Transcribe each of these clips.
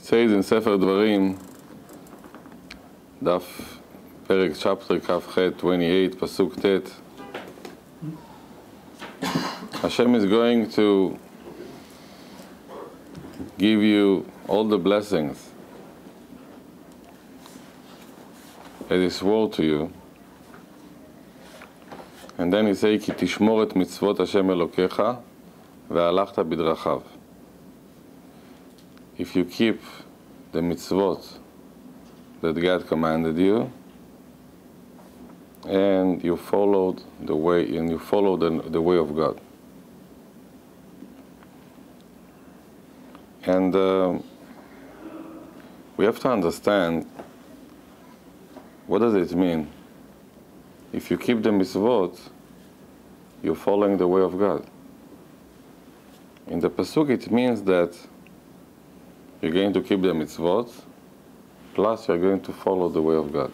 says in Sefer Dvarim, Daf Perek chapter Kaf 28, Pasuk Tet, Hashem is going to give you all the blessings that He swore to you. And then He says, Ki tishmor et mitzvot Hashem Elokecha ve'alachta bidrachav. If you keep the mitzvot that God commanded you, and you followed the way, and you followed the way of God. And we have to understand, what does it mean? If you keep the mitzvot, you're following the way of God. In the pasuk, it means that you're going to keep the mitzvot, plus you're going to follow the way of God.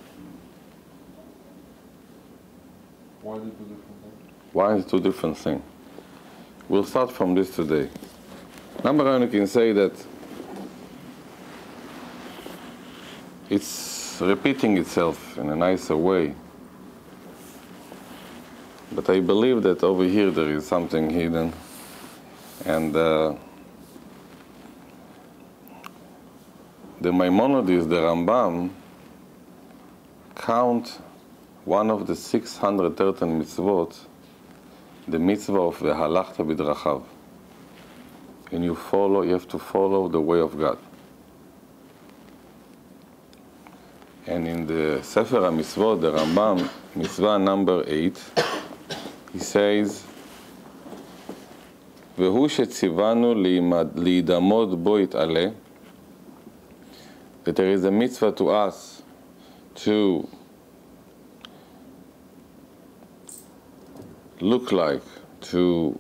Why are they two different things? Why is it two different things? We'll start from this today. Number one, you can say that it's repeating itself in a nicer way. But I believe that over here there is something hidden. And the Maimonides, the Rambam, count one of the 613 mitzvot, the mitzvah of the halachta bidrachav. And you have to follow the way of God. And in the Sefer HaMitzvot, the Rambam, mitzvah number 8, he says, והוא שציוונו להידמות בו יתעלה, that there is a mitzvah to us to look like, to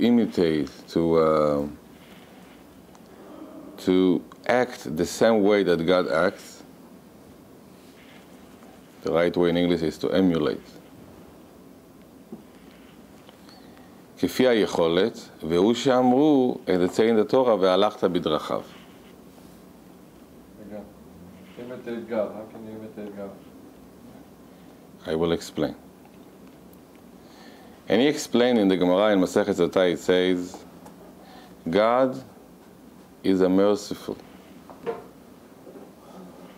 imitate, to act the same way that God acts. The right way in English is to emulate. כפי היכולת, והוא שאמרו, as it says in the Torah, והלכת בדרכיו. Imitate God. How can you imitate God? I will explain. And he explained in the Gemara in Masechet Zotah, it says, God is a merciful.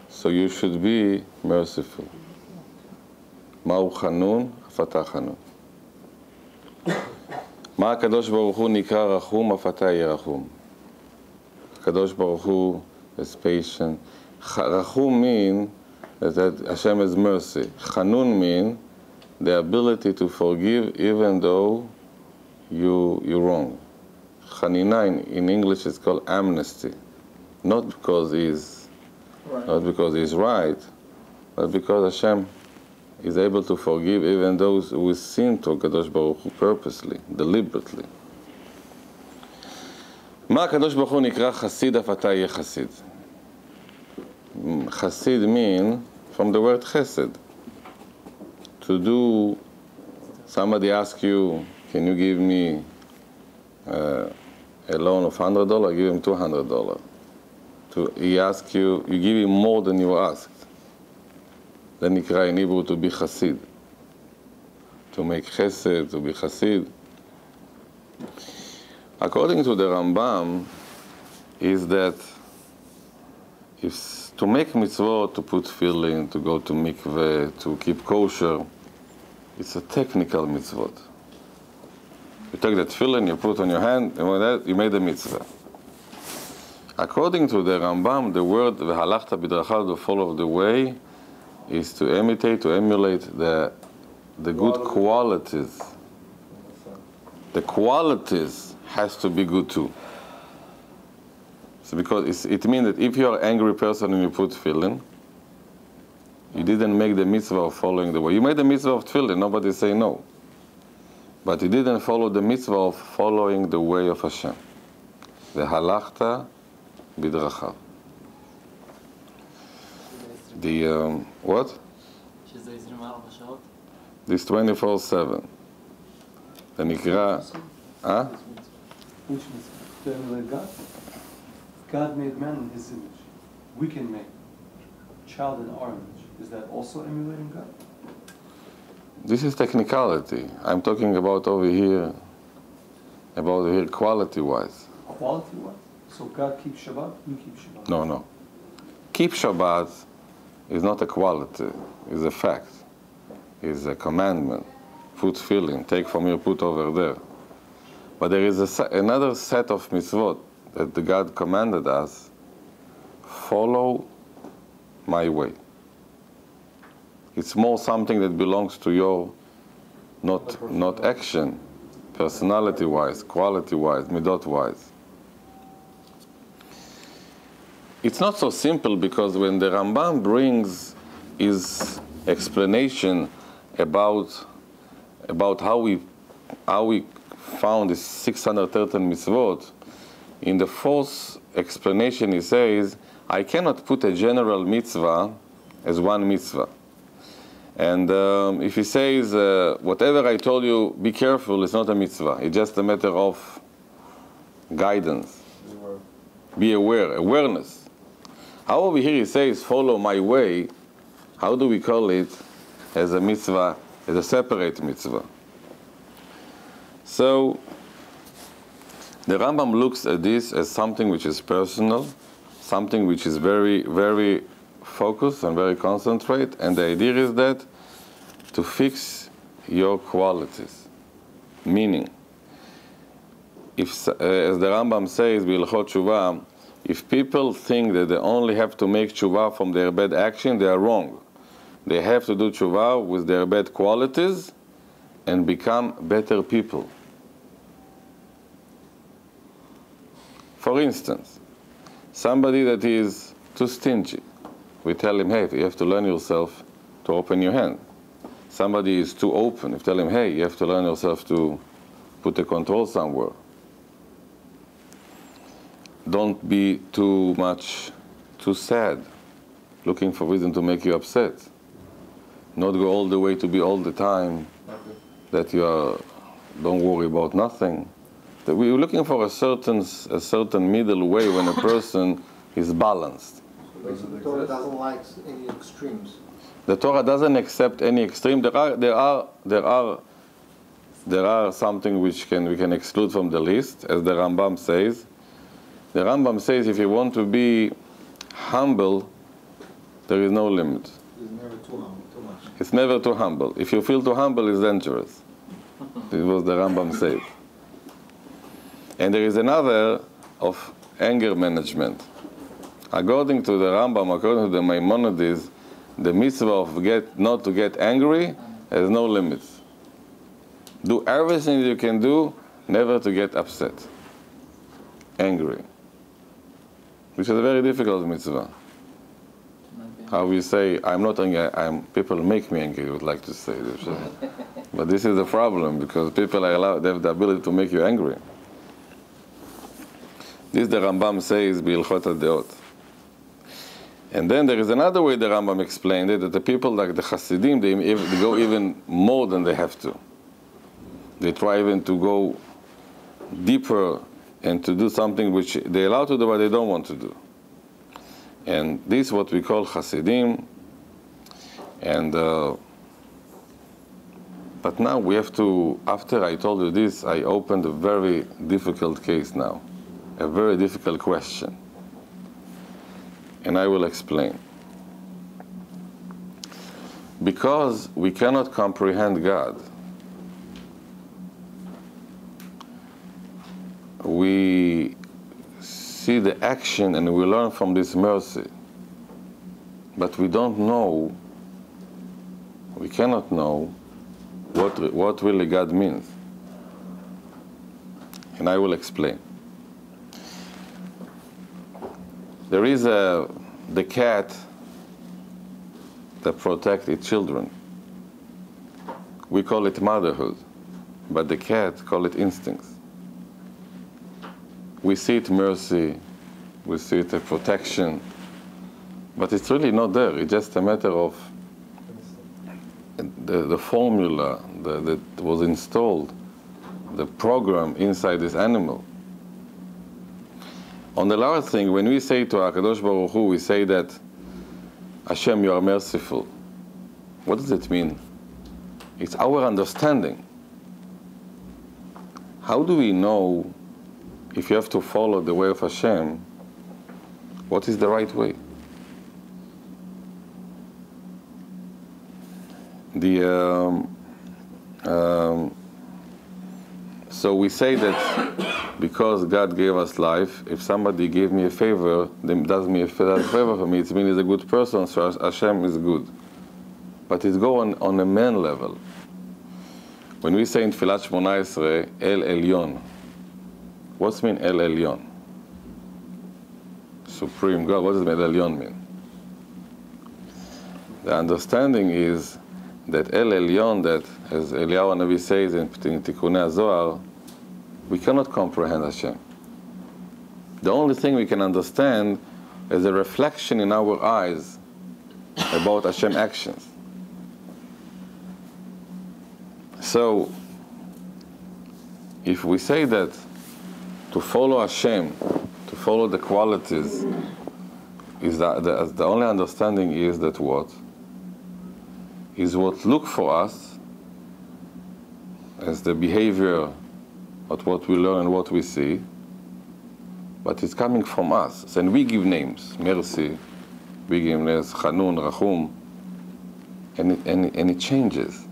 So you should be merciful. מהו חנון? אף אתה חנון. מה הקדוש ברוך הוא נקרא רחום? אף אתה יהיה רחום. הקדוש ברוך הוא is patient. Rachum mean that Hashem is mercy. Chanun mean the ability to forgive even though you're wrong. Chanina in English is called amnesty. Not because he's right, but because Hashem is able to forgive even those who sin to Kadosh Baruch Hu purposely, deliberately. מה הקדוש ברוך הוא נקרא חסיד, אף אתה יהיה חסיד. Chassid mean from the word chesed. To do, somebody asks you, can you give me a loan of $100? Give him $200. He asks you, you give him more than you asked. Then nikra in Hebrew to be chassid. To make chesed, to be chassid. According to the Rambam, is that if to make mitzvot, to put tefillin, to go to mikveh, to keep kosher, it's a technical mitzvot. You take the tefillin, you put on your hand, and with that, you made a mitzvah. According to the Rambam, the word v'halachta bidrachav, to follow the way, is to imitate, to emulate the good qualities. The qualities has to be good too. So because it means that if you're an angry person and you put tefillin, you didn't make the mitzvah of following the way. You made the mitzvah of tefillin, nobody say no. But you didn't follow the mitzvah of following the way of Hashem. The halachta bidrachav. The, what? This 24/7. The nikra, Which means to emulate God? God made man in his image. We can make a child in our image. Is that also emulating God? This is technicality. I'm talking about over here quality-wise. Quality-wise? So God keeps Shabbat, we keep Shabbat. No. Keep Shabbat is not a quality, it's a fact. It's a commandment. Put filling, take from here, put over there. But there is another set of mitzvot that the God commanded us, follow my way. It's more something that belongs to your, not action, personality-wise, quality-wise, midot-wise. It's not so simple because when the Rambam brings his explanation about how we found the 613 mitzvot, in the fourth explanation he says, I cannot put a general mitzvah as one mitzvah. And if he says, whatever I told you, be careful, it's not a mitzvah. It's just a matter of guidance. Be aware, awareness. However, here he says, follow my way. How do we call it as a mitzvah, as a separate mitzvah? So, the Rambam looks at this as something which is personal, something which is very, very focused and very concentrate, and the idea is that to fix your qualities. Meaning, if, as the Rambam says, B'ilchot Tshuva, if people think that they only have to make tshuva from their bad action, they are wrong. They have to do tshuva with their bad qualities and become better people. For instance, somebody that is too stingy, we tell him, hey, you have to learn yourself to open your hand. Somebody is too open, we tell him, hey, you have to learn yourself to put a control somewhere. Don't be too sad, looking for reason to make you upset. Not go all the way to be all the time that you are, don't worry about nothing. That we're looking for a certain middle way when a person is balanced. The Torah doesn't like any extremes. The Torah doesn't accept any extreme. There are something which we can exclude from the list, as the Rambam says. The Rambam says if you want to be humble, there is no limit. It's never too much. It's never too humble. If you feel too humble, it's dangerous. This was the Rambam said. And there is another of anger management. According to the Rambam, according to the Maimonides, the mitzvah of not to get angry has no limits. Do everything you can do, never to get upset, angry. Which is a very difficult mitzvah. How we say, I'm not angry, people make me angry, I would like to say. But this is the problem, because people are allowed, they have the ability to make you angry. This the Rambam says, B'ilchot HaDeot. And then there is another way the Rambam explained it, that the people like the Hasidim, they go even more than they have to. They try even to go deeper and to do something which they allow to do but they don't want to do. And this is what we call Hasidim. And but now we have to, after I told you this, I opened a very difficult case now. A very difficult question. And I will explain. Because we cannot comprehend God, we see the action and we learn from this mercy. But we don't know, we cannot know what really God means. And I will explain. There is the cat that protects its children. We call it motherhood, but the cat call it instincts. We see it mercy, we see it a protection, but it's really not there. It's just a matter of the formula that was installed, the program inside this animal. On the lower thing, when we say to HaKadosh Baruch Hu, we say that Hashem, you are merciful. What does it mean? It's our understanding. How do we know if you have to follow the way of Hashem, what is the right way? So we say that because God gave us life, if somebody gave me a favor, then does me a favor for me, it means he's a good person, so Hashem is good. But it goes on a man level. When we say in Tfilat Shmona Esrei, El Elyon, what's mean El Elyon? Supreme God. What does El Elyon mean? The understanding is that El Elyon, that as Eliyahu Hanavi says in Tikkunei HaZohar, we cannot comprehend Hashem. The only thing we can understand is a reflection in our eyes about Hashem actions. So, if we say that to follow Hashem, to follow the qualities, is that the only understanding is that what? Is what look for us as the behavior of what we learn and what we see, but it's coming from us. And we give names, mercy, we give names, Chanun, Rachum, and it changes.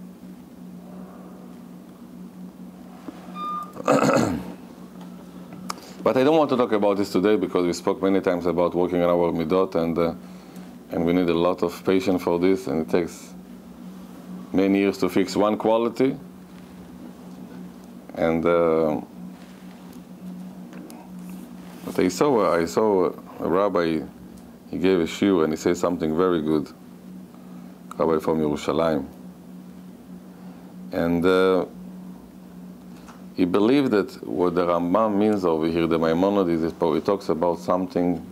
But I don't want to talk about this today because we spoke many times about working on our midot, and we need a lot of patience for this, and it takes many years to fix one quality. And but I saw a rabbi, he gave a shiur and he said something very good, rabbi from Yerushalayim, and he believed that what the Rambam means over here, the Maimonides, is he talks about something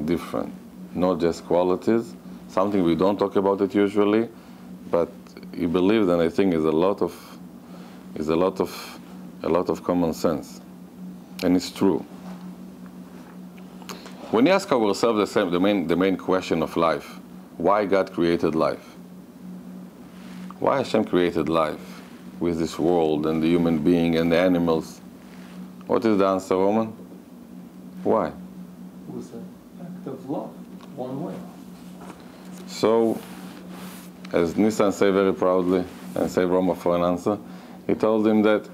different, not just qualities, something we don't talk about it usually, but he believed, and I think is a lot of common sense, and it's true. When we ask ourselves the main question of life, why God created life? Why Hashem created life with this world and the human being and the animals? What is the answer, Roman? Why? It was an act of love, one way. So, as Nissan say very proudly, and say Roma for an answer, he told him that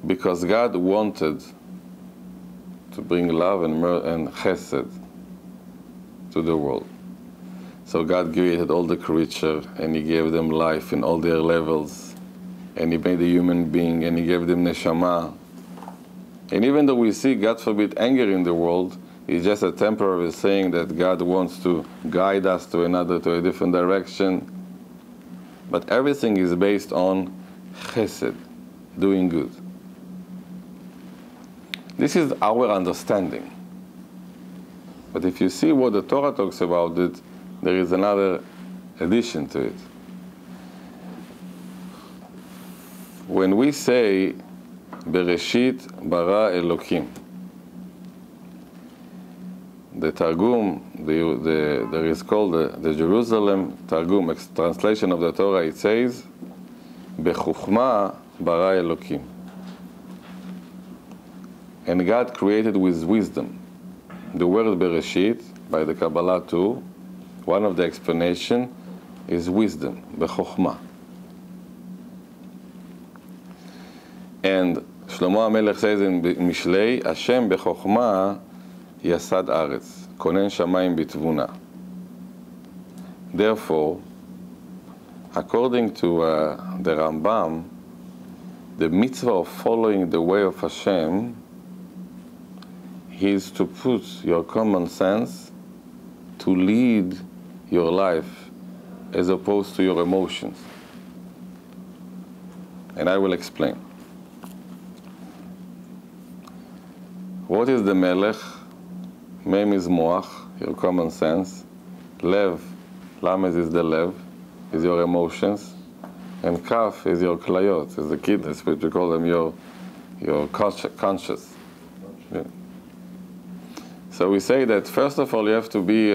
because God wanted to bring love and chesed to the world. So God created all the creatures, and He gave them life in all their levels, and He made a human being, and He gave them neshama. And even though we see, God forbid, anger in the world, it's just a temporary thing that God wants to guide us to a different direction. But everything is based on chesed, doing good. This is our understanding. But if you see what the Torah talks about it, there is another addition to it. When we say Bereshit bara Elokim, the Targum, there is called the Jerusalem Targum, translation of the Torah, it says Bechuchma bara Elokim. And God created with wisdom. The word Bereshit, by the Kabbalah too, one of the explanation is wisdom, Bechokhmah. And Shlomo HaMelech says in Mishlei, Hashem Bechokhmah Yasad Aretz, Konen Shamayim Bitvuna. Therefore, according to the Rambam, the mitzvah of following the way of Hashem is to put your common sense to lead your life as opposed to your emotions. And I will explain. What is the Melech? Mem is Moach, your common sense. Lev, Lamed is the Lev, is your emotions. And Kaf is your Klayot, is the kidneys, which we call them your conscious. Yeah. So we say that first of all you have to be,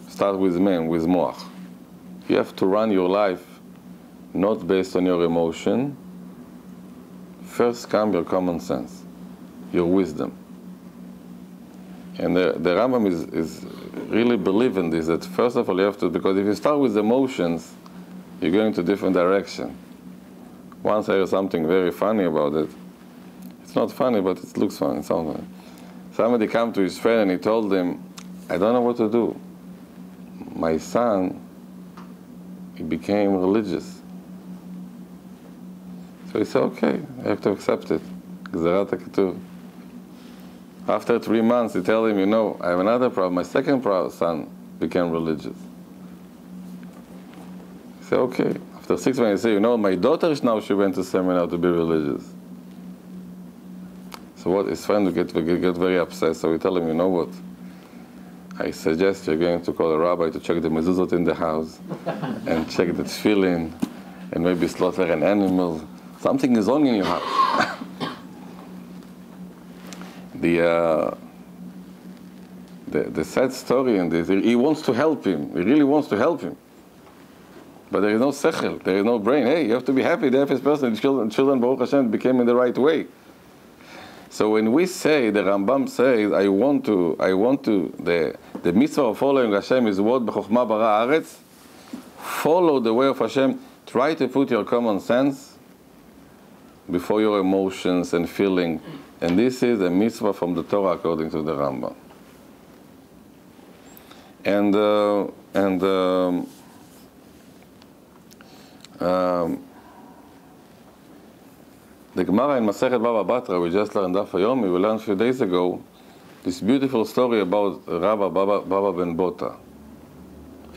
start with men, with moach. You have to run your life not based on your emotion. First come your common sense, your wisdom. And the Rambam is really believe in this, that first of all you have to, because if you start with emotions, you're going to a different direction. Once I heard something very funny about it. It's not funny, but it looks funny, it sounds funny. Somebody came to his friend and he told him, I don't know what to do. My son, he became religious. So he said, okay, I have to accept it. Gzerat HaKetuv. After 3 months, he told him, you know, I have another problem. My second son became religious. He said, okay. After 6 months, he said, you know, my daughter now, she went to seminar to be religious. So what, his friend would get very upset, so we tell him, you know what? I suggest you're going to call a rabbi to check the mezuzot in the house, and check the tefillin, and maybe slaughter an animal. Something is wrong in your house. The sad story in this, he wants to help him. He really wants to help him. But there is no sechel, there is no brain. Hey, you have to be happy, the first person, the children, Baruch Hashem, became in the right way. So when we say, the Rambam says, I want to, the mitzvah of following Hashem is what? B'chokhmah bara haaretz. Follow the way of Hashem. Try to put your common sense before your emotions and feeling. And this is a mitzvah from the Torah according to the Rambam. The Gemara in Masechet Baba Batra, we just learned Daf Yomi, we learned a few days ago, this beautiful story about Rabbi Baba ben Bota.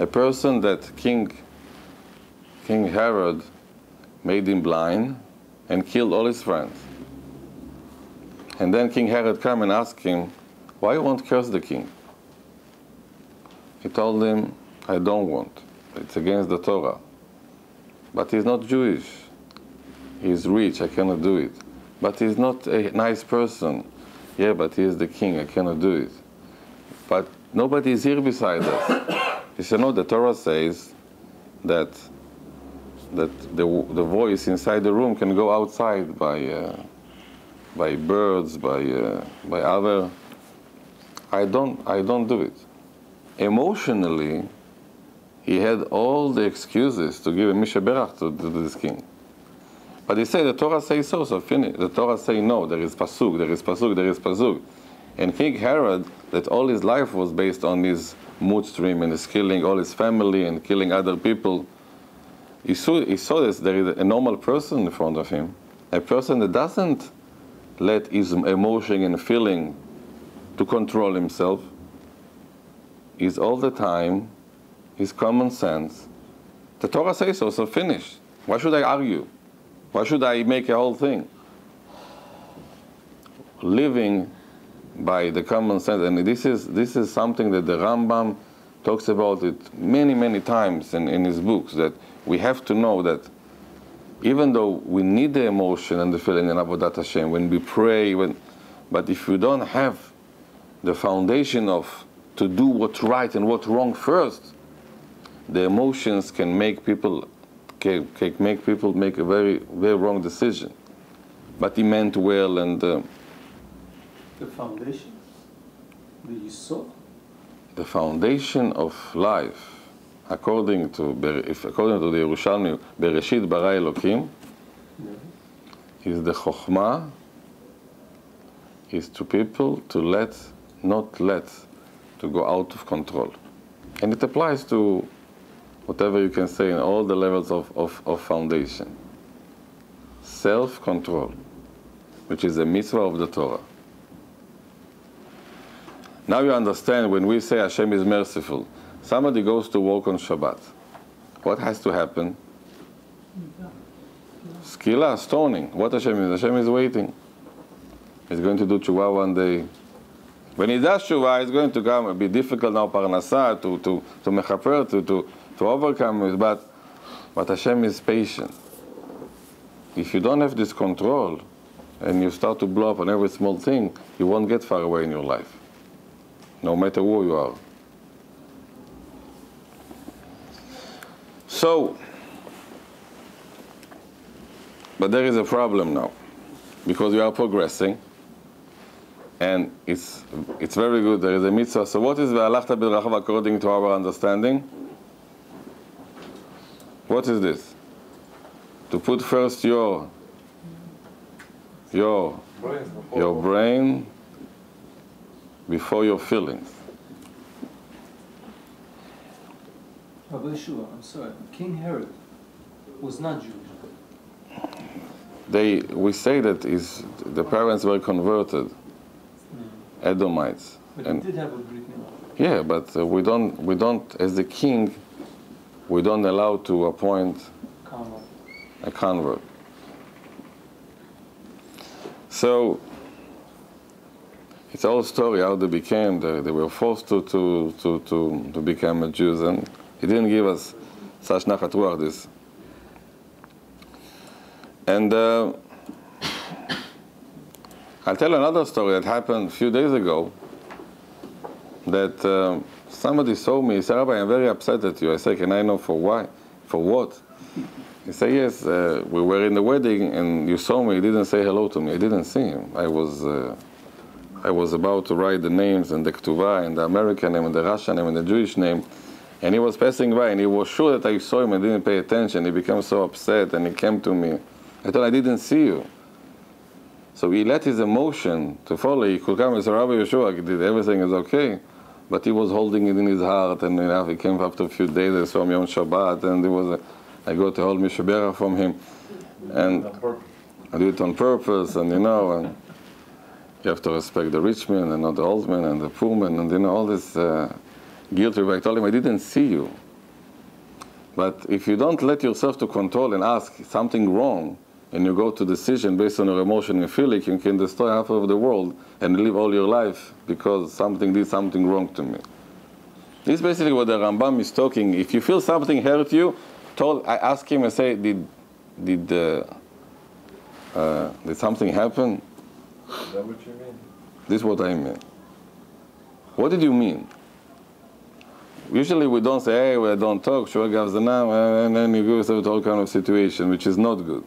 A person that King Herod made him blind and killed all his friends. And then King Herod came and asked him, why you won't curse the king? He told him, I don't want. It's against the Torah. But he's not Jewish. He's rich, I cannot do it. But he's not a nice person. Yeah, but he is the king, I cannot do it. But nobody is here beside us. He said, no, the Torah says that the voice inside the room can go outside by birds, by other. I don't do it. Emotionally, he had all the excuses to give a Misha Berach to this king. But he said, the Torah says so finish. The Torah say no, there is pasuk, there is pasuk, there is pasuk. And King Herod, that all his life was based on his mood stream and his killing all his family and killing other people, he saw this, there is a normal person in front of him, a person that doesn't let his emotion and feeling to control himself. He's all the time, his common sense. The Torah says so finish. Why should I argue? Why should I make a whole thing? Living by the common sense, and this is something that the Rambam talks about it many times in his books, that we have to know that even though we need the emotion and the feeling in Avodat Hashem, when we pray, but if we don't have the foundation of to do what's right and what's wrong first, the emotions can make people make a very, very wrong decision. But he meant well, and the foundation, the yisod, the foundation of life, according to the Yerushalmi, Bereshit bara Elokim, is the chokhmah, is to people to not let to go out of control. And it applies to whatever you can say in all the levels of foundation. Self-control, which is a mitzvah of the Torah. Now you understand when we say Hashem is merciful. Somebody goes to work on Shabbat. What has to happen? Skila, stoning. What Hashem is? Hashem is waiting. He's going to do tshuva one day. When he does tshuva, it's going to come, be difficult now, parnasah, to mechaper, to overcome it, but Hashem is patient. If you don't have this control, and you start to blow up on every small thing, you won't get far away in your life, no matter who you are. So, but there is a problem now, because we are progressing, and it's very good. There is a mitzvah. So what is ve'alachta b'drachav according to our understanding? What is this? To put first your brain before your feelings. Rabbi Yehoshua, I'm sorry, King Herod was not Jewish. We say that the parents were converted, Edomites. But and he did have a Greek name. yeah, but we don't, as the king, we don't allow to appoint a convert. So it's a whole story how they became. They were forced to become Jews, and he didn't give us such nachat ruach this. And I'll tell another story that happened a few days ago. That somebody saw me. He said, "Rabbi, I'm very upset at you." I said, "Can I know for why? For what?" He said, "Yes, we were in the wedding and you saw me. You didn't say hello to me. I didn't see him. I was about to write the names and the ketuvah and the American name and the Russian name and the Jewish name, and he was passing by and he was sure that I saw him and didn't pay attention. He became so upset and he came to me. I told him, I didn't see you." So he let his emotion to follow. He could come and say, "Rabbi Yehoshua, everything is okay." But he was holding it in his heart, and he came after a few days. I saw him on Shabbat, and I got a whole mishbeach from him, and I do it on purpose. And and you have to respect the rich man and not the old man and the poor man, and all this guilt. I told him, I didn't see you. But if you don't let yourself to control and ask something wrong, and you go to decision based on your emotion and feeling, you can destroy half of the world and live all your life because something did something wrong to me. This is basically what the Rambam is talking. If you feel something hurt you, I ask him and say, did something happen? Is that what you mean? This is what I mean. What did you mean? Usually we don't say, hey, we don't talk, and then you go through all kind of situation, which is not good.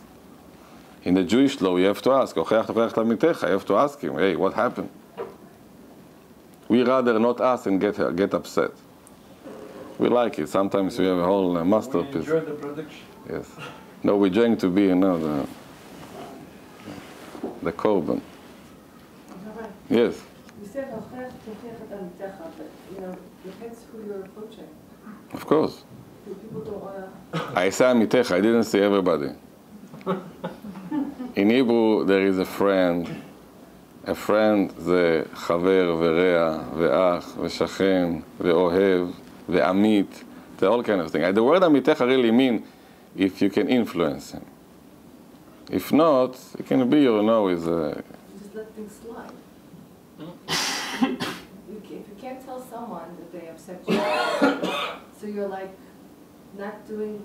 In the Jewish law, you have to ask. You have to ask him, hey, what happened? We rather not ask and get upset. We like it. Sometimes we have a whole masterpiece. We enjoy the prediction. Yes. No, we're going to be, the korban. Yes. You said but depends who you're approaching. Of course. People don't want to. I say amitecha. I didn't say everybody. In Hebrew, there is a friend. A friend זה חבר ורע ואח ושכן ואוהב ועמית. They're all kind of things. The word amitecha really mean if you can influence him. If not, it can be is You just let things slide. If you can't tell someone that they upset you, so you're like not doing.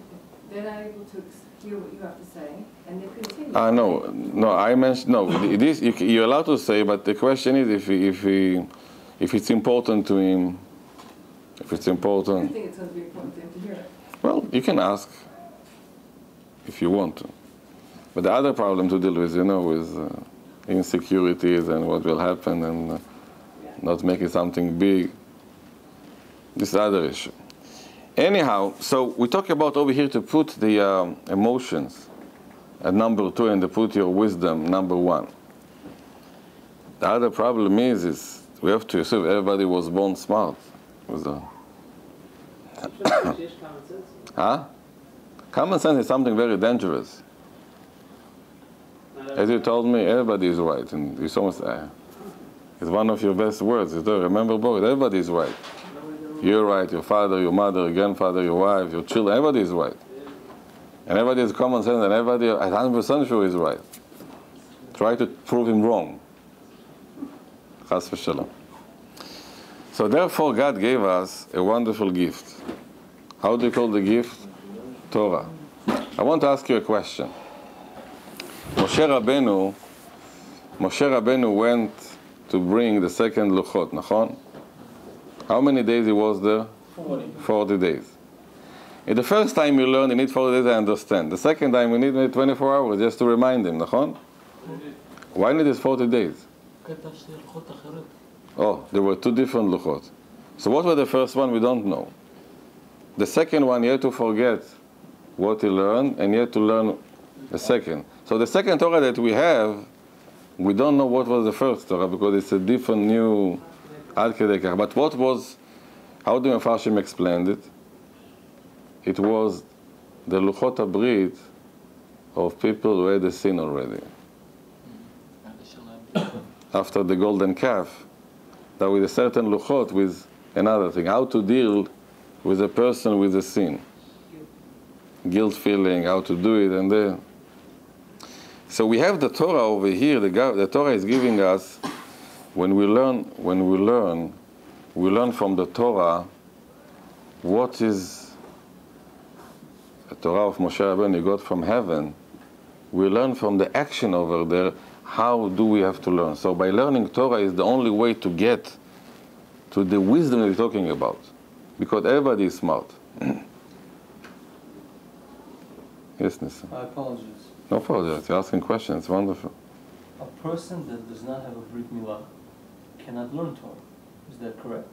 They're not able to hear what you have to say, and they continue. No. I mentioned This you're allowed to say, but the question is if it's important to him. If it's important. I think it's going to be important to him to hear it. Well, you can ask if you want to, but the other problem to deal with, is insecurities and what will happen and not making something big. This is the other issue. Anyhow, so we talk about over here to put the emotions at number 2 and to put your wisdom number 1. The other problem is we have to assume everybody was born smart. Huh? Common sense is something very dangerous. As you told me, everybody is right, and it's almost it's one of your best words. Remember, boys, everybody is right. You're right, your father, your mother, your grandfather, your wife, your children, everybody is right. And everybody is common sense, and everybody at 100% sure is right. Try to prove him wrong. Chas v'shalom. So therefore, God gave us a wonderful gift. How do you call the gift? Torah. I want to ask you a question. Moshe Rabbeinu Moshe Rabbeinu went to bring the second luchot, nachon? How many days he was there? 40 days. In the first time you learn, you need 40 days, I understand. The second time you need 24 hours just to remind him, nachon? Why need this 40 days? Oh, there were two different luchot. So what was the first one? We don't know. The second one, you had to forget what he learned, and you had to learn the second. So the second Torah that we have, we don't know what was the first Torah because it's a different new Ad Kedei Kach. But what was, how do Mefarshim explained it? It was the Luchot HaBrit of people who had a sin already. After the golden calf, that with a certain Luchot with another thing, how to deal with a person with a sin. Guilt feeling, how to do it, and then. So we have the Torah over here. The Torah is giving us, when we learn from the Torah what is the Torah of Moshe Rabbeinu got from heaven. We learn from the action over there. How do we have to learn? So by learning Torah is the only way to get to the wisdom we're talking about, because everybody is smart. Yes, Nisa. I apologize. No apologize. You're asking questions. Wonderful. A person that does not have a Brit Milah cannot learn Torah. Is that correct?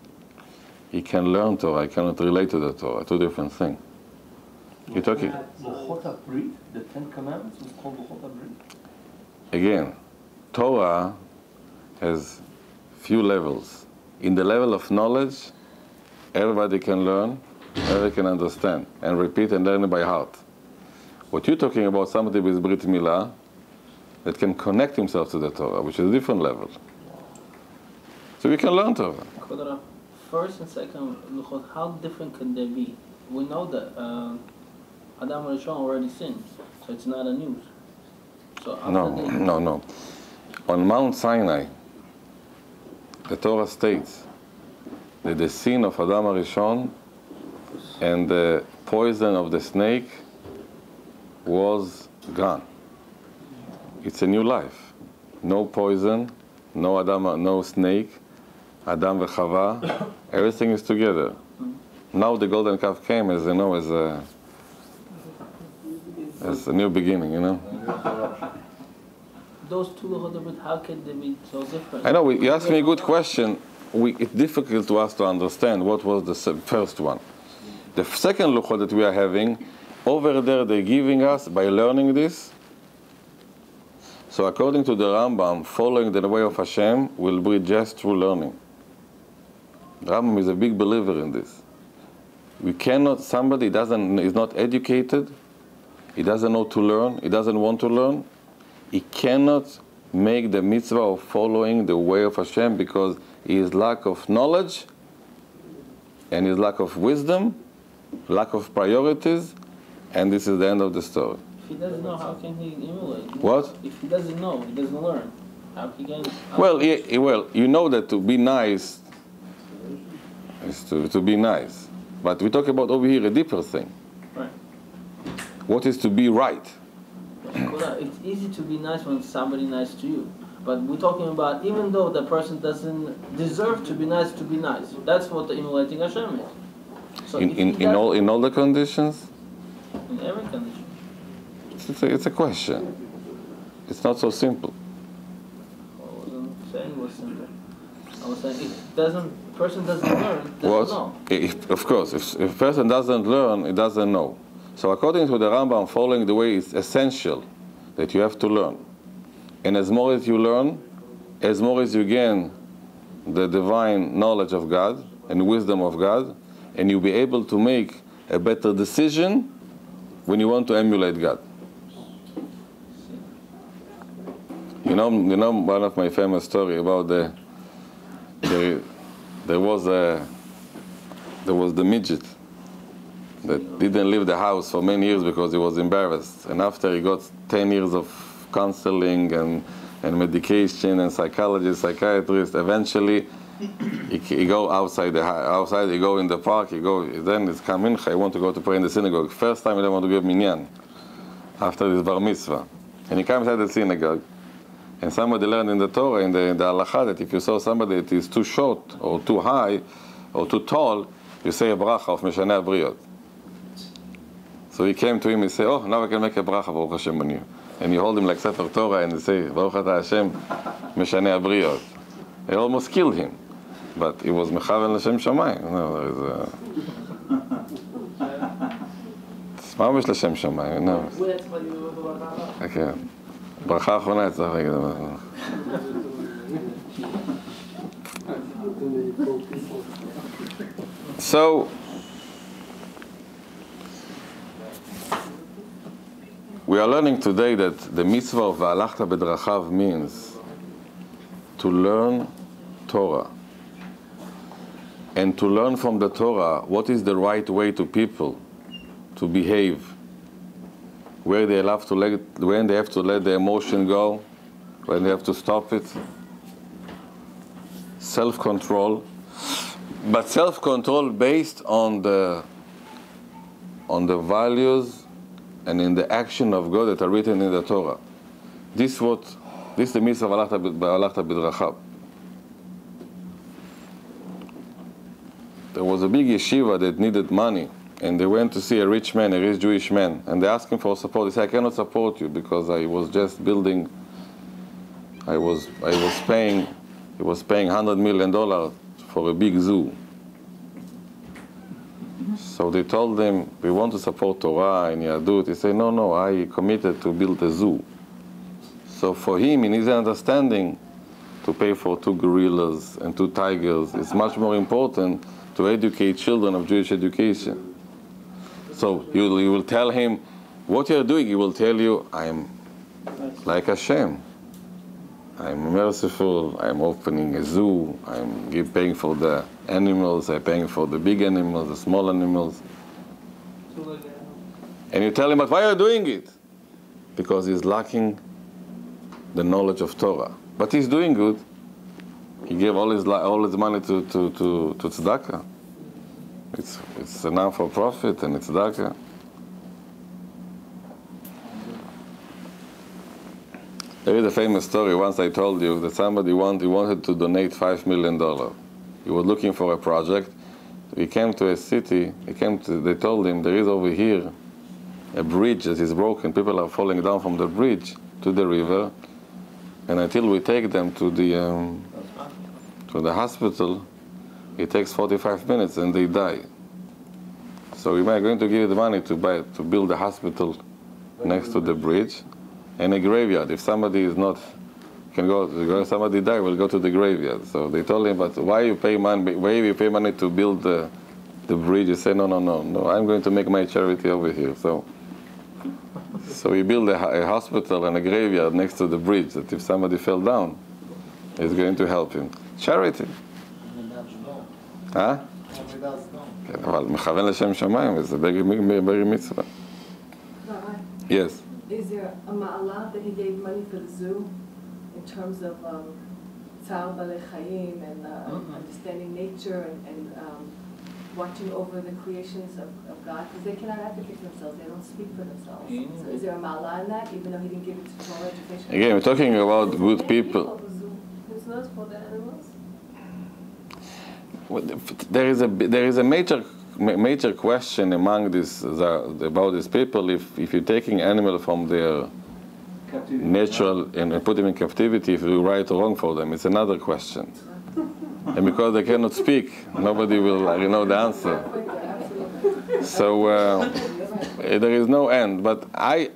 He can learn Torah. He cannot relate to the Torah. Two different things. You're talking. Luchot HaBrit, the 10 Commandments, is called Luchot HaBrit. Again, Torah has few levels. In the level of knowledge, everybody can learn, everybody can understand, and repeat and learn it by heart. What you're talking about, somebody with Brit Milah, that can connect himself to the Torah, which is a different level. So we can learn Torah. First and second Luchot, how different can they be? We know that Adam Rishon already sinned, so it's not a news. So No. On Mount Sinai, the Torah states that the sin of Adam Rishon and the poison of the snake was gone. It's a new life. No poison, no Adam, no snake, Adam and Chava, everything is together. Now the golden calf came as a new beginning, Those two Luchot, how can they be so different? I know, you asked me a good question. It's difficult to us to understand what was the first one. The second Luchot that we are having, over there they're giving us, by learning this, so according to the Rambam, following the way of Hashem will be just through learning. Rambam is a big believer in this. We cannot, somebody is not educated, he doesn't know to learn, he doesn't want to learn, he cannot make the mitzvah of following the way of Hashem because his lack of knowledge and his lack of wisdom, lack of priorities, and this is the end of the story. If he doesn't know, how can he emulate? What? If he doesn't know, he doesn't learn. How can Well, you know that to be nice is to be nice. But we talk about over here a deeper thing. Right. What is to be right? It's easy to be nice when somebody nice to you. But we're talking about even though the person doesn't deserve to be nice. That's what the emulating Hashem is. So In all the conditions? In every condition. It's a question. It's not so simple. I wasn't saying it was simple. I was saying if person doesn't learn, doesn't know. Of course, if a person doesn't learn, he doesn't know. So according to the Rambam, following the way is essential that you have to learn. And as more as you learn, as more as you gain the divine knowledge of God and wisdom of God, and you'll be able to make a better decision when you want to emulate God. You know one of my famous story about there was the midget that didn't leave the house for many years because he was embarrassed. And after he got 10 years of counseling and medication and psychiatrist, eventually he go outside he go in the park, then it's Mincha, he want to go to pray in the synagogue. First time he didn't want to give minyan after his bar mitzvah. And he comes inside the synagogue And somebody learned in the Torah, in the Halakha, that if you saw somebody that is too short, or too high, or too tall, you say a bracha of Meshaneh Abriot. So he came to him and said, oh, now I can make a bracha, Baruch Hashem Bani. And you hold him like Sefer Torah and you say, Baruch Ata Hashem Meshaneh Abriot. They almost killed him. But it was Mechaven L'Shem Shamayim. There is a... It's Mamish L'Shem Shamayim. Okay. ברכה האחרונה צריך להגיד. So, we are learning today that the mitzvah of V'alachta b'drachav means to learn Torah. And to learn from the Torah what is the right way to people to behave. Where they have to when they have to let the emotion go, when they have to stop it. Self-control, but self-control based on the values and in the action of God that are written in the Torah. This is the mitzvah of V'alachta b'drachav. There was a big yeshiva that needed money. And they went to see a rich man, a rich Jewish man, and they asked him for support. He said, I cannot support you because I was just building, he was paying $100 million for a big zoo. So they told him, we want to support Torah and Yadut. He said, no, I committed to build a zoo. So for him, in his understanding, to pay for 2 gorillas and 2 tigers is much more important to educate children of Jewish education. So you will tell him what you're doing. He will tell you, I am like Hashem. I'm merciful. I'm opening a zoo. I'm paying for the animals. I'm paying for the big animals, the small animals. And you tell him, but why are you doing it? Because he's lacking the knowledge of Torah. But he's doing good. He gave all his money to tzedakah. It's a non-for-profit and it's tzedakah. There is a famous story. Once I told you that somebody wanted to donate $5 million. He was looking for a project. He came to a city. They told him there is over here a bridge that is broken. People are falling down from the bridge to the river, and until we take them to the hospital, it takes 45 minutes and they die. So we are going to give you the money to build a hospital next to the bridge and a graveyard. If somebody is not somebody die, we'll go to the graveyard. So they told him, but why you pay money to build the bridge? He said, no, I'm going to make my charity over here. So we built a hospital and a graveyard next to the bridge that if somebody fell down, it's going to help him. Charity. Huh? אבל מכוון לשם שמיים, וזה ברי מצווה. Yes. Is there a ma'ala that he gave money for the zoo in terms of tzar balei chayim and understanding nature and watching over the creations of God? Because they cannot advocate for themselves, they don't speak for themselves. So is there a ma'ala in that, even though he didn't give it to Torah education? Again, we're talking about good people. It's not for the animals? There is a major question among about these people. If you're taking animal from their natural and put them in captivity, if you right or wrong for them, it's another question. And because they cannot speak, nobody will know the answer. So there is no end. But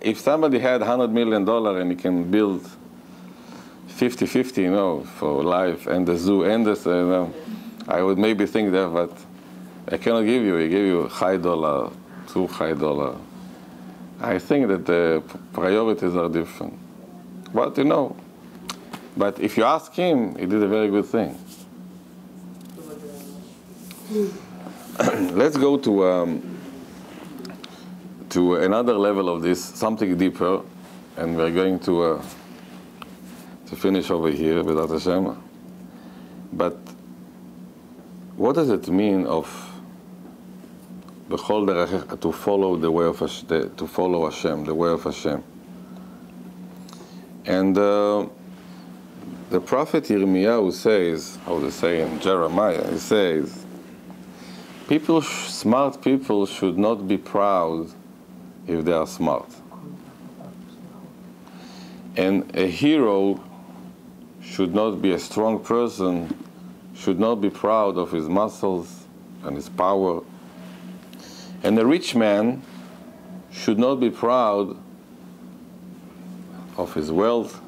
if somebody had $100 million and he can build 50-50, for life and the zoo and this, I would maybe think that, but I cannot give you. I give you $2 $2. I think that the priorities are different. But but if you ask him, he did a very good thing. Let's go to another level of this, something deeper, and we're going to finish over here with Hashem. But what does it mean of to follow the way of Hashem, to follow Hashem, the way of Hashem? And the prophet Yirmiyahu says, how they say in Jeremiah, he says, smart people should not be proud if they are smart. And a hero should not be a strong person, should not be proud of his muscles and his power. And a rich man should not be proud of his wealth.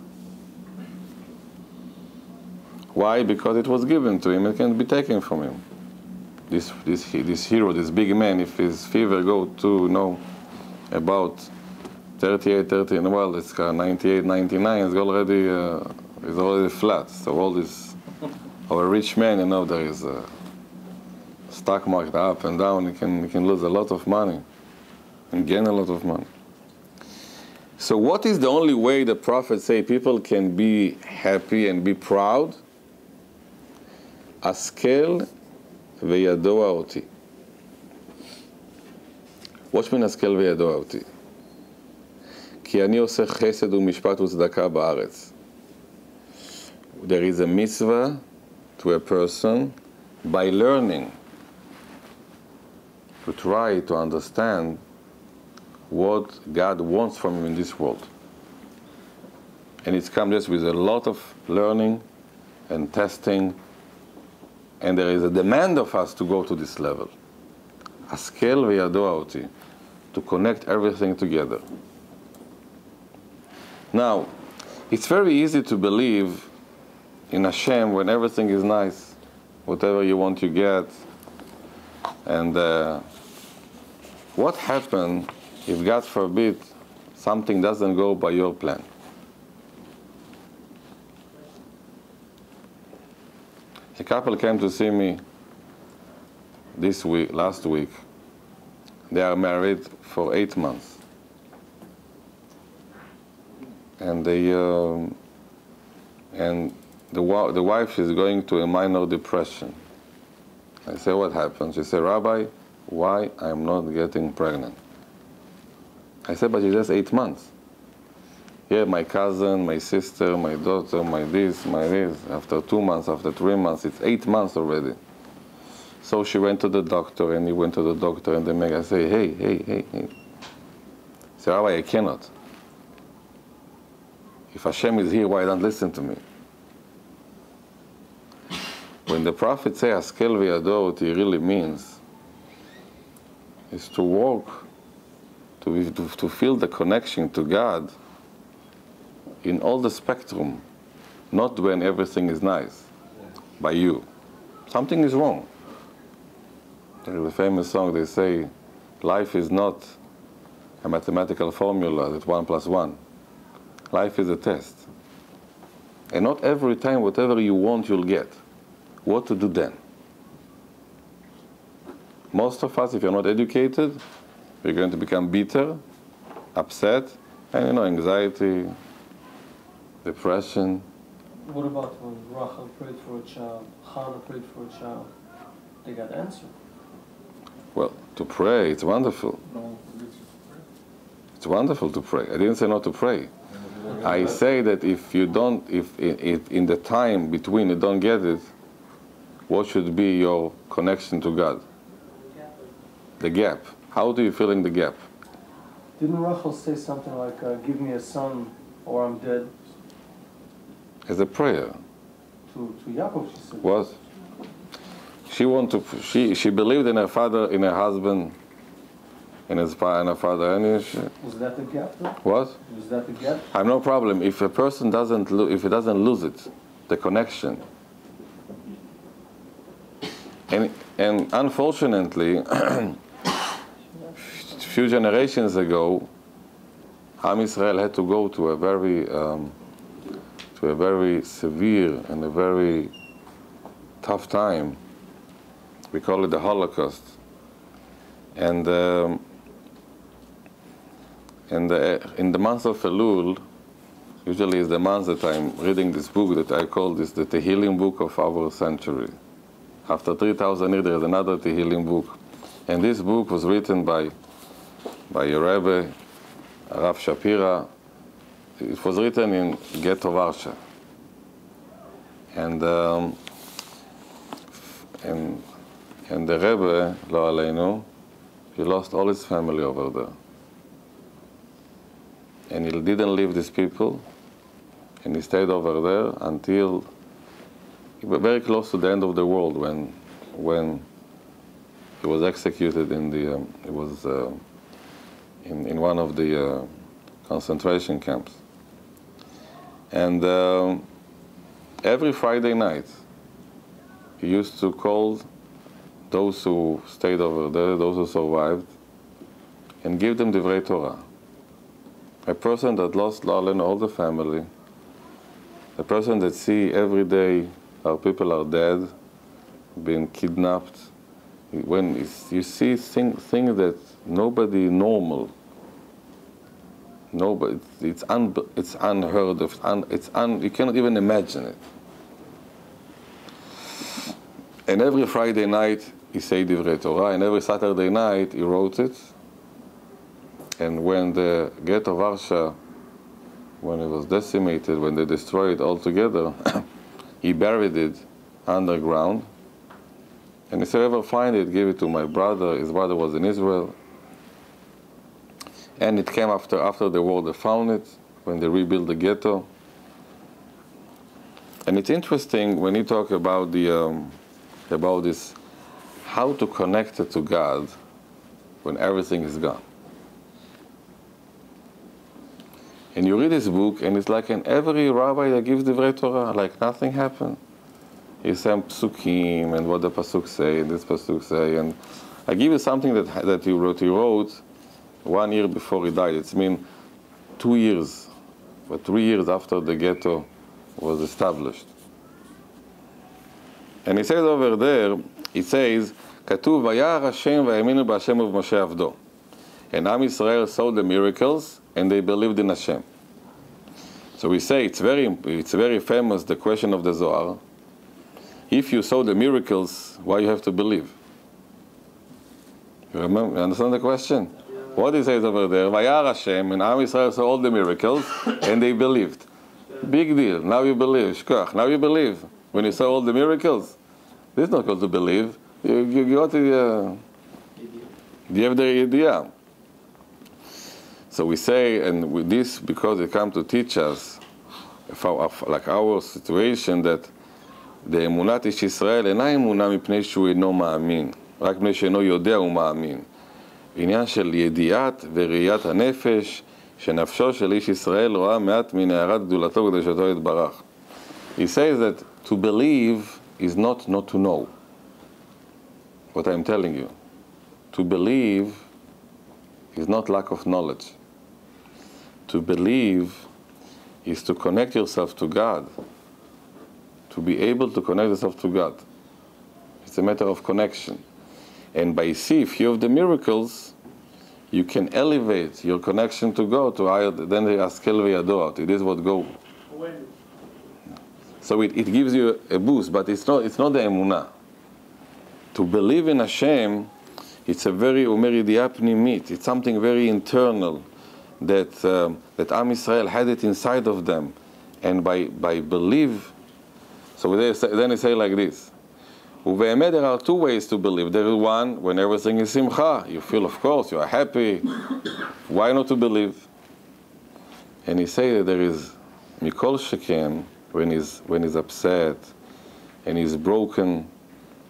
Why? Because it was given to him, it can't be taken from him. This hero, this big man, if his fever go to, about 38, 30, well, it's 98, 99, it's already flat. So all this, or a rich man, there is a stock market up and down, he can lose a lot of money and gain a lot of money. So what is the only way the prophets say people can be happy and be proud? Askel וידוע אותי. Watch me askel וידוע אותי. כי אני עושה חסד ומשפט וצדקה בארץ. There is a mitzvah to a person by learning to try to understand what God wants from him in this world. And it's come just with a lot of learning and testing, and there is a demand of us to go to this level. Askel וידוע אותי, to connect everything together. Now, it's very easy to believe in Hashem when everything is nice, whatever you want you get. And what happens if, God forbid, something doesn't go by your plan? A couple came to see me last week. They are married for 8 months. And the wife is going to a minor depression. I say, what happened? She said, Rabbi, why I'm not getting pregnant? I said, but it's just 8 months. Here, my cousin, my sister, my daughter, my this. After 2 months, after 3 months, it's 8 months already. So she went to the doctor, and he went to the doctor, and I say, hey. I say, Rabbi, I cannot. If Hashem is here, why don't listen to me? When the prophet says, Askel v'yador, what he really means is to walk, to feel the connection to God in all the spectrum, not when everything is nice by you. Something is wrong. There is a famous song, they say, life is not a mathematical formula, that 1 + 1. Life is a test. And not every time whatever you want you'll get. What to do then? Most of us, if you're not educated, we're going to become bitter, upset, and anxiety, depression. What about when Rachel prayed for a child, Hannah prayed for a child? They got answered. Well, to pray, it's wonderful. It's wonderful to pray. I didn't say not to pray. I say that if you don't, if in the time between you don't get it, what should be your connection to God? The gap. How do you fill in the gap? Didn't Rachel say something like, give me a son or I'm dead? As a prayer. To Yaakov, she said. What? She believed in her father, in her husband, in her father. And was that the gap though? What? Was that the gap? I have no problem. If a person doesn't lose it, the connection. And unfortunately, a few generations ago, Am Israel had to go to a very severe and a very tough time. We call it the Holocaust. And in the month of Elul, usually is the month that I'm reading this book that I call this the Tehillim book of our century. After 3,000 years, there is another Tehillim book. And this book was written by a Rebbe, Rav Shapira. It was written in Ghetto Varsha. And the Rebbe, lo aleinu, he lost all his family over there. And he didn't leave these people, and he stayed over there until very close to the end of the world, when he was executed in the in one of the concentration camps. And every Friday night, he used to call those who stayed over there, those who survived, and give them divrei Torah. A person that lost all the family, a person that see every day our people are dead, being kidnapped, when you see things that nobody normal, nobody, it's unheard of, you cannot even imagine it. And every Friday night he said divrei Torah, and every Saturday night he wrote it. And when the ghetto of Warsaw, when it was decimated, when they destroyed it altogether, he buried it underground. And he said, "Ever find it, give it to my brother." His brother was in Israel. And it came after the war. They found it when they rebuilt the ghetto. And it's interesting when you talk about about this, how to connect it to God when everything is gone. And you read this book, and it's like in every rabbi that gives divrei Torah, like nothing happened. He said psukim and what the pasuk say, and this pasuk say, and I give you something that he wrote 1 year before he died. It's mean 2 years, but 3 years after the ghetto was established. And he says over there, he says, "Katuv vayar Hashem vayaminu b'Hashem u'b'Moshe avdo." And Am Yisrael saw the miracles, and they believed in Hashem. So we say it's very famous, the question of the Zohar. If you saw the miracles, why you have to believe? You understand the question? What he says over there, Vayar Hashem, and Am Yisrael saw all the miracles, and they believed. Big deal. Now you believe. Shkoch. Now you believe. When you saw all the miracles, this is not called to believe. You got the you have the idea. So we say, and with this, because it comes to teach us, like our situation, that the אמונת איש ישראל אינה אמונה מפני שהוא אינו מאמין, רק מפני שאינו יודע הוא מאמין. עניין של ידיעת וראיית הנפש, שנפשו של איש ישראל רואה מעט מנערת גדולתו וקדושתו יתברך. He says that to believe is not to know. What I'm telling you. To believe is not lack of knowledge. To believe is to connect yourself to God. To be able to connect yourself to God. It's a matter of connection. And by see a few of the miracles, you can elevate your connection to God to higher than the askel v'yadot. It is what go. So it gives you a boost, but it's not the emunah. To believe in Hashem, it's a very umeridia pnimit. It's something very internal that Am Yisrael had it inside of them, and by believe. So then they say like this. Uve'emet, there are two ways to believe. There is one, when everything is simcha, you feel, of course, you are happy. Why not to believe? And he say that there is mikol sheken, when he's upset, and he's broken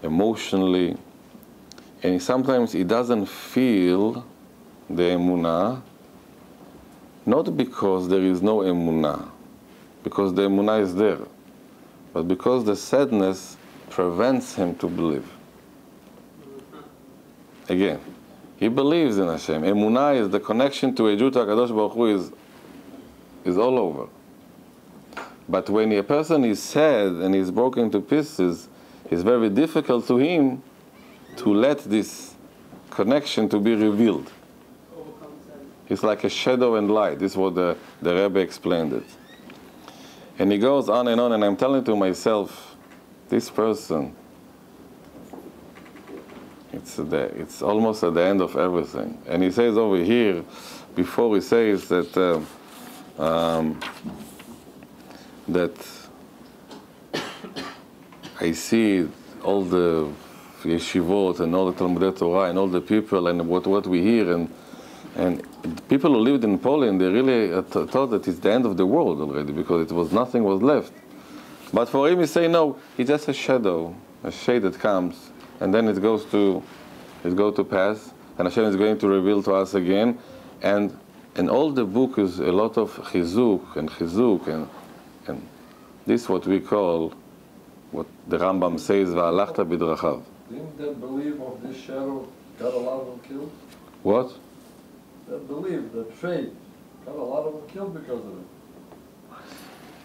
emotionally, and sometimes he doesn't feel the emunah, not because there is no emunah, because the emunah is there, but because the sadness prevents him to believe. Again, he believes in Hashem. Emunah is the connection to Ejut HaKadosh Baruch Hu is all over. But when a person is sad and is broken to pieces, it's very difficult to him to let this connection to be revealed. It's like a shadow and light. This is what the Rebbe explained it. And he goes on, and I'm telling to myself, this person, it's almost at the end of everything. And he says over here, before he says that I see all the yeshivot and all the Talmudei Torah and all the people and what we hear, and people who lived in Poland, they really thought that it's the end of the world already, because nothing was left. But for him, he say no, it's just a shadow, a shade that comes, and then it goes to pass, and Hashem is going to reveal to us again, and all the book is a lot of chizuk, and this is what we call, what the Rambam says, va'alachta bidrachav. Didn't that belief of this shadow got a lot of them killed? What? That belief, that faith, got a lot of them killed because of it.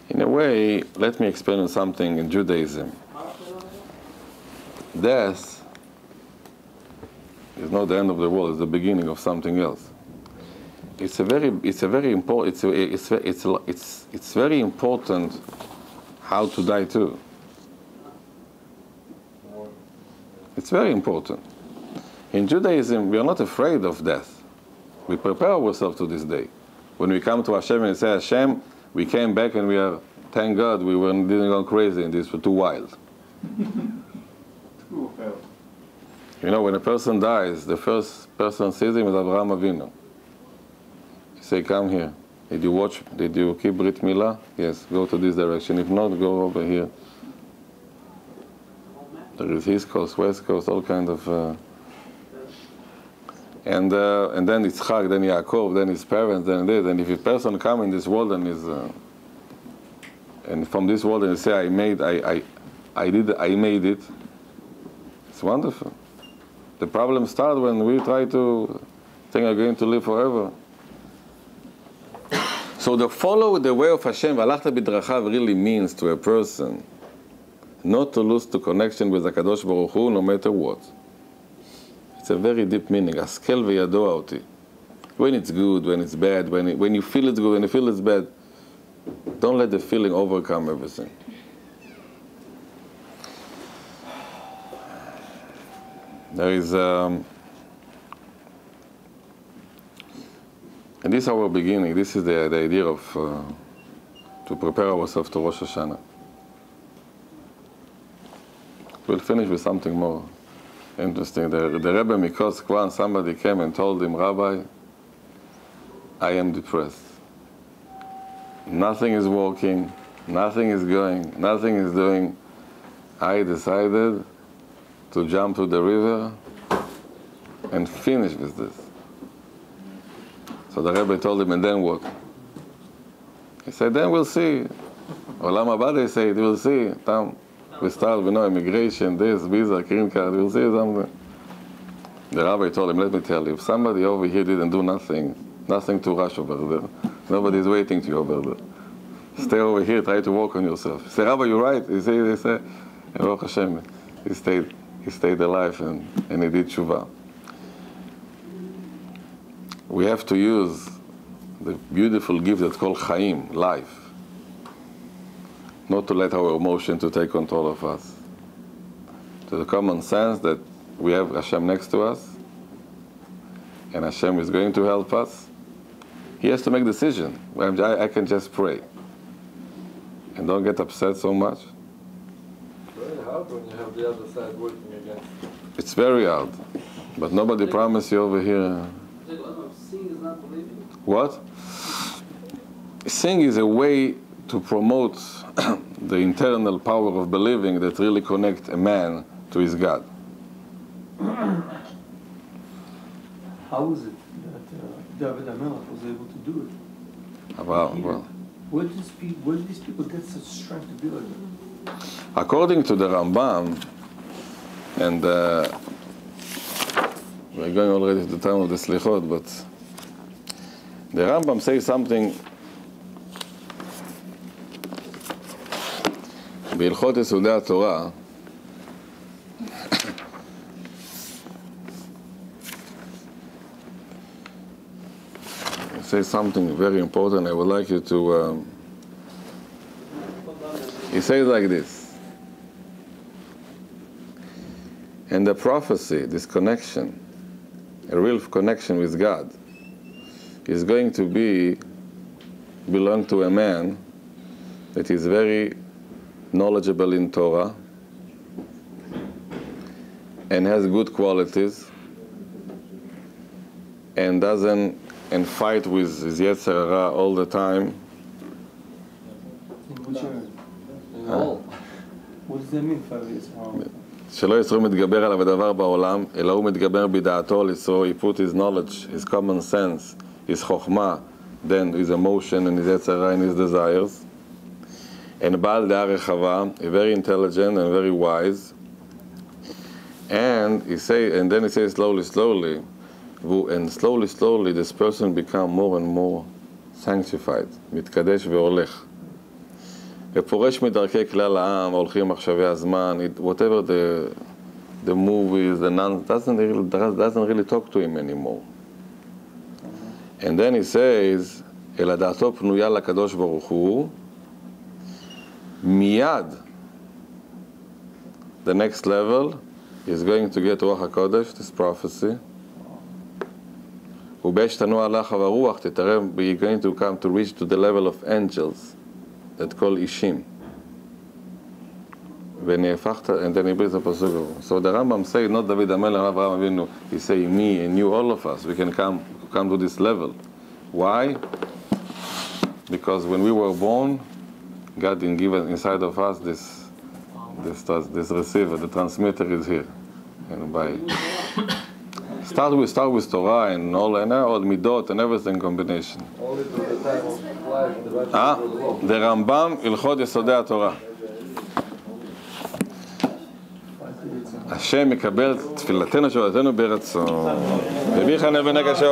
In a way, let me explain something in Judaism. Death is not the end of the world; it's the beginning of something else. It's very important how to die too. It's very important. In Judaism, we are not afraid of death. We prepare ourselves to this day. When we come to Hashem and say, Hashem, we came back and we are, thank God, we didn't go crazy and this was too wild. You know, when a person dies, the first person sees him is Avraham Avinu. You say, come here. Did you keep Brit Milah? Yes, go to this direction. If not, go over here. There is East Coast, West Coast, all kind of... and then Yitzchak, then Yaakov, then his parents, then this. And if a person come in this world and is... and from this world and say, I made it, it's wonderful. The problem starts when we try to think we're going to live forever. So to follow the way of Hashem, v'alachta bidrachav, really means to a person not to lose the connection with the Kadosh Baruch Hu, no matter what. It's a very deep meaning. Askel v'yadoa oti. When it's good, when it's bad, when you feel it's good, when you feel it's bad, don't let the feeling overcome everything. There is, and this is our beginning. This is the idea of to prepare ourselves to Rosh Hashanah. We'll finish with something more interesting. The Rebbe Mikosk, once somebody came and told him, Rabbi, I am depressed. Nothing is working, nothing is going, nothing is doing. I decided to jump to the river and finish with this. So the Rebbe told him, and then what? He said, then we'll see. Olam haba, they say, we'll see. We start, immigration, this, visa, green card, we'll see something. The rabbi told him, let me tell you, if somebody over here didn't do nothing to rush over there. Nobody's waiting to you over there. Stay over here, try to work on yourself. He said, Rabbi, you're right. He said, Baruch Hashem, he stayed alive and he did tshuva. We have to use the beautiful gift that's called chaim, life. Not to let our emotion to take control of us. To the common sense that we have Hashem next to us, and Hashem is going to help us. He has to make a decision. I can just pray. And don't get upset so much. It's very hard when you have the other side working against you. It's very hard. But nobody promised you over here. Seeing is not believing. What? Seeing is a way to promote the internal power of believing that really connect a man to his God. How is it that David HaMelech was able to do it? Well, Where did these people get such strength to be like that? according to the Rambam, and we're going already to the time of the Slichot, but the Rambam says something בהלכות יסודי התורה. He says something very important. I would like you to he says like this: and the prophecy, this connection, a real connection with God, is going to belong to a man that is very knowledgeable in Torah, and has good qualities and doesn't and fight with his Yetzer Hara all the time. In which area? In all. What does that mean, fight with Yetzer Hara? שלא יצרו מתגבר עליו הדבר בעולם, אלא הוא מתגבר בדעתו לצרו, he put his knowledge, his common sense, his חוכמה, then his emotion and his Yetzer Hara and his desires. And בעל דעה רחבה, very intelligent and very wise. And then he says slowly, and slowly this person become more and more sanctified, מתקדש והולך. ופורש מדרכי כלל העם, הולכים מחשבי הזמן, whatever the movies, the nuns, doesn't really talk to him anymore. And then he says, אלא דעתו פנויה לקדוש ברוך הוא, מיד, the next level, is going to get רוח הקודש, this prophecy. ובשתנו הלך הרוח, תתראה, we're going to come to reach to the level of angels. That called Ishim. And then he brings the pasuk. So the Rambam says, not David HaMelech, Avraham Avinu. He say, me and you, all of us, we can come to this level. Why? Because when we were born, God didn't give us inside of us this receiver, the transmitter is here. And start with Torah and all midot and everything combination. Only to the time of life, the righteous will walk. The Rambam, הלכות יסודי התורה. השם יקבל תפילתנו ושבתנו ברצון. רבי חנן בן עקשיא